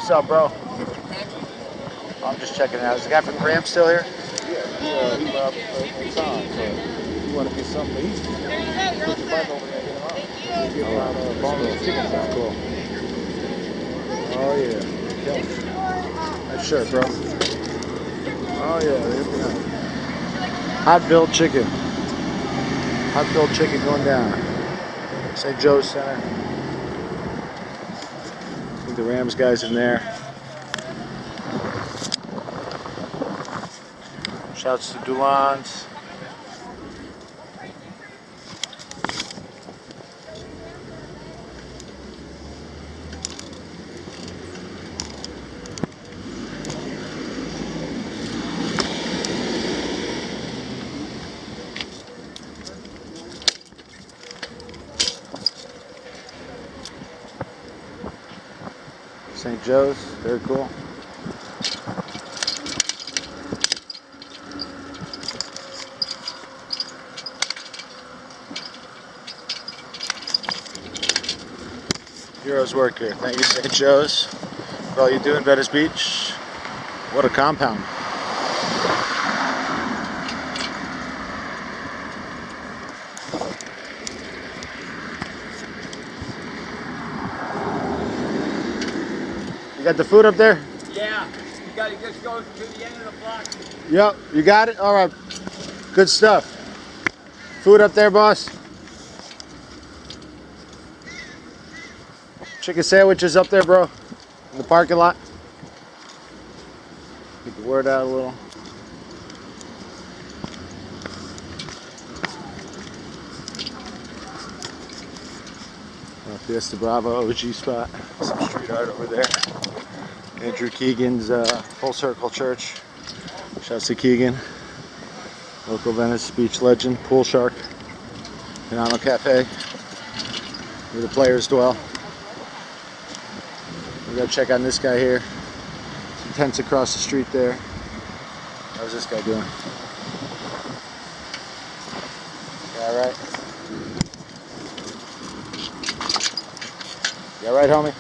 What's up, bro? I'm just checking it out. Is the guy from Graham still here? Yeah, he left inside, so if you want to get something to eat, put your bike over there and get him out. We'll get around boneless chicken sandwich. Cool. Oh, yeah. Killing it. Nice shirt, bro. Oh, yeah. There we go. Hot-filled chicken. Hot-filled chicken going down. St. Joe's Center. I think the Rams guys in there. Shouts to Dulans. St. Joe's, very cool. Heroes work here. Thank you, St. Joe's, for all you do in Venice Beach. What a compound. You got the food up there? Yeah, you gotta just go to the end of the block. Yep, you got it? All right. Good stuff. Food up there, boss? Chicken sandwiches up there, bro? In the parking lot? Get the word out a little. Fiesta Bravo OG spot. Some street art over there. Andrew Keegan's Full Circle Church. Shouts to Keegan. Local Venice Beach legend. Pool Shark. Canano Cafe. Where the players dwell. We gotta check on this guy here. Some tents across the street there. How's this guy doing? Yeah, all right. You all right, homie?